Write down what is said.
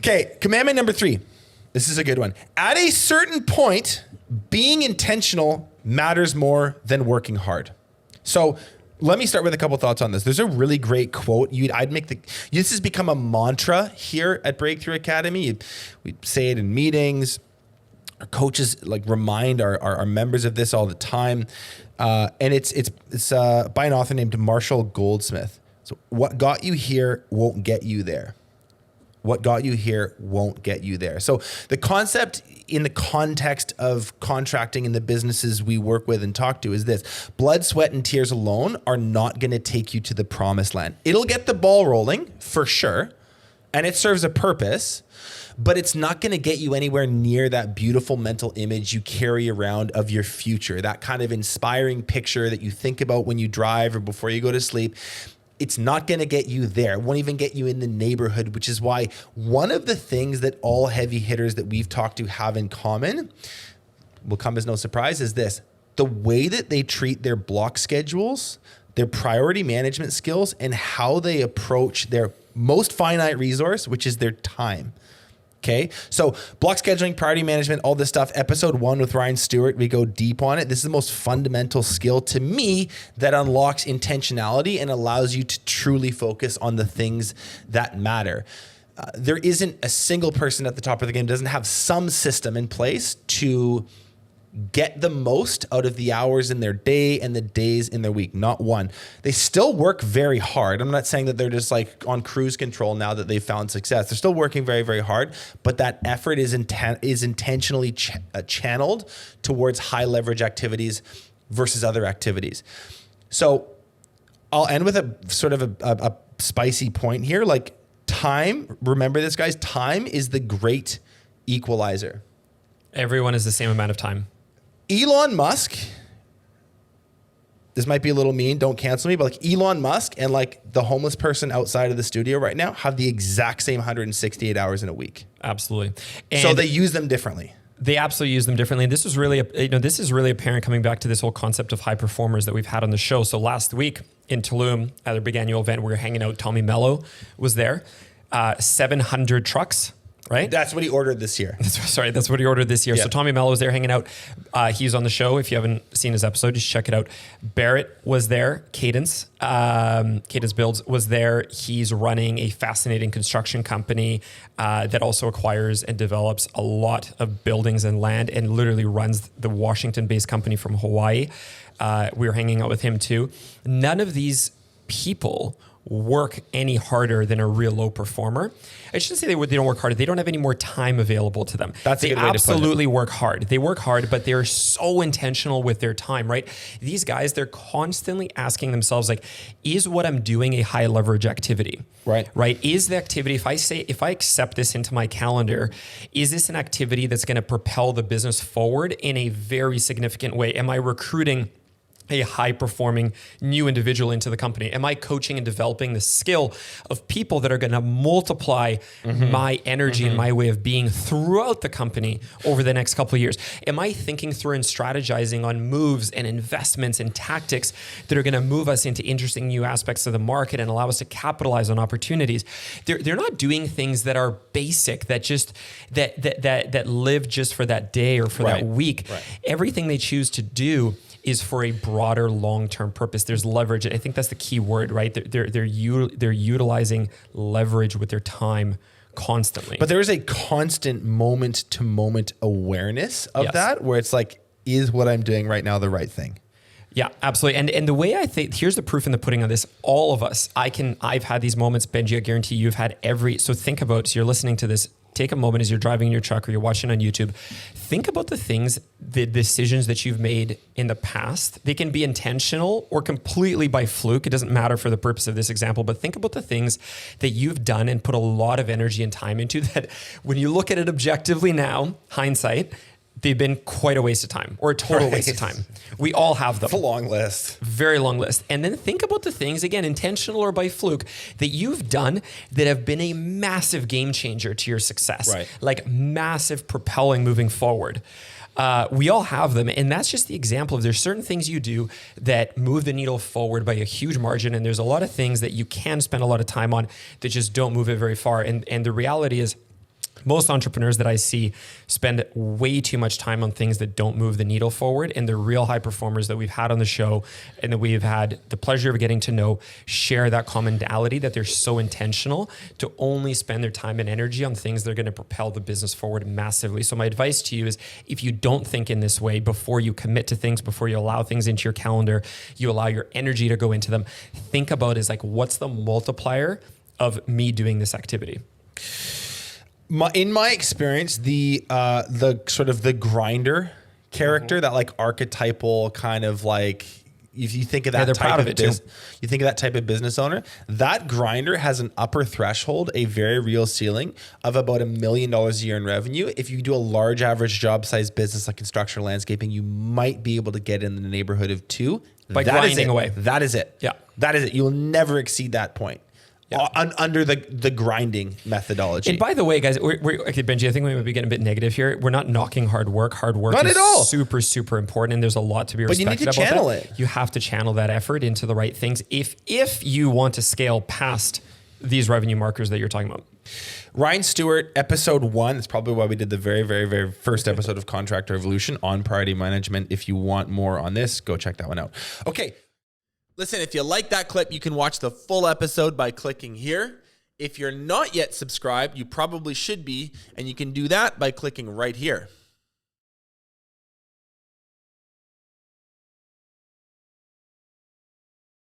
Okay, commandment number 3. This is a good one. At a certain point, being intentional matters more than working hard. So let me start with a couple thoughts on this. There's a really great quote. This has become a mantra here at Breakthrough Academy. We say it in meetings. Our coaches remind our members of this all the time. And it's by an author named Marshall Goldsmith. So what got you here won't get you there. What got you here won't get you there. So the concept in the context of contracting in the businesses we work with and talk to is this: blood, sweat, and tears alone are not going to take you to the promised land. It'll get the ball rolling for sure, and it serves a purpose, but it's not going to get you anywhere near that beautiful mental image you carry around of your future, that kind of inspiring picture that you think about when you drive or before you go to sleep. It's not going to get you there. It won't even get you in the neighborhood, which is why one of the things that all heavy hitters that we've talked to have in common, will come as no surprise, is this: the way that they treat their block schedules, their priority management skills, and how they approach their most finite resource, which is their time. Okay, so block scheduling, priority management, all this stuff. Episode 1 with Ryan Stewart, we go deep on it. This is the most fundamental skill to me that unlocks intentionality and allows you to truly focus on the things that matter. There isn't a single person at the top of the game that doesn't have some system in place to get the most out of the hours in their day and the days in their week. Not one. They still work very hard. I'm not saying that they're just on cruise control now that they've found success. They're still working very, very hard, but that effort is intentionally channeled towards high leverage activities versus other activities. So I'll end with a sort of a spicy point here. Time, remember this, guys, time is the great equalizer. Everyone has the same amount of time. Elon Musk, this might be a little mean, don't cancel me, but Elon Musk and the homeless person outside of the studio right now have the exact same 168 hours in a week. Absolutely. And so they use them differently. They absolutely use them differently. And this is really, this is really apparent coming back to this whole concept of high performers that we've had on the show. So last week in Tulum at their big annual event, we were hanging out. Tommy Mello was there. 700 trucks. Right? That's what he ordered this year. That's what he ordered this year. Yeah. So Tommy Mello was there hanging out. He's on the show. If you haven't seen his episode, just check it out. Barrett was there. Cadence Builds was there. He's running a fascinating construction company that also acquires and develops a lot of buildings and land, and literally runs the Washington-based company from Hawaii. We were hanging out with him too. None of these people work any harder than a real low performer. I shouldn't say they don't work harder. They don't have any more time available to them. That's a good way to put it. They absolutely work hard. They work hard, but they're so intentional with their time, right? These guys, they're constantly asking themselves, is what I'm doing a high leverage activity? Right? Is the activity, if I accept this into my calendar, is this an activity that's going to propel the business forward in a very significant way? Am I recruiting a high-performing new individual into the company? Am I coaching and developing the skill of people that are going to multiply my energy and my way of being throughout the company over the next couple of years? Am I thinking through and strategizing on moves and investments and tactics that are going to move us into interesting new aspects of the market and allow us to capitalize on opportunities? They're not doing things that are basic, that just that live just for that day or for that week. Right. Everything they choose to do is for a broader long-term purpose. There's leverage. I think that's the key word, right? They're utilizing leverage with their time constantly. But there is a constant moment-to-moment awareness of that, where it's is what I'm doing right now the right thing? Yeah, absolutely. And the way I think, here's the proof in the pudding on this. All of us, I've had these moments. Benji, I guarantee you've had so think about, so you're listening to this, take a moment as you're driving in your truck or you're watching on YouTube. Think about the decisions that you've made in the past. They can be intentional or completely by fluke. It doesn't matter for the purpose of this example, but think about the things that you've done and put a lot of energy and time into that when you look at it objectively now, hindsight, they've been quite a waste of time, or a total waste of time. We all have them. It's a long list. Very long list. And then think about the things, again, intentional or by fluke, that you've done that have been a massive game changer to your success. Right. Massive propelling moving forward. We all have them. And that's just the example of there's certain things you do that move the needle forward by a huge margin. And there's a lot of things that you can spend a lot of time on that just don't move it very far. And the reality is, Most entrepreneurs that I see spend way too much time on things that don't move the needle forward. And the real high performers that we've had on the show and that we've had the pleasure of getting to know share that commonality that they're so intentional to only spend their time and energy on things that are going to propel the business forward massively. So my advice to you is, if you don't think in this way before you commit to things, before you allow things into your calendar, you allow your energy to go into them, think about is like, what's the multiplier of me doing this activity? In my experience, the sort of the grinder character, that like archetypal kind of like, if you think of that type of business, you think of that type of business owner, that grinder has an upper threshold, a very real ceiling of about $1 million a year in revenue. If you do a large average job size business like construction or landscaping, you might be able to get in the neighborhood of 2 by grinding away. That is it. Yeah, that is it. You'll never exceed that point. Yeah. Under the grinding methodology. And by the way, guys, okay, Benji, I think we might be getting a bit negative here. We're not knocking hard work. Hard work not is at all. super, super important, and there's a lot to be respected about. But you need to channel it. You have to channel that effort into the right things if you want to scale past these revenue markers that you're talking about. Ryan Stewart, episode 1. That's probably why we did the very, very, very first episode of Contractor Evolution on priority management. If you want more on this, go check that one out. Okay. Listen, if you like that clip, you can watch the full episode by clicking here. If you're not yet subscribed, you probably should be, and you can do that by clicking right here.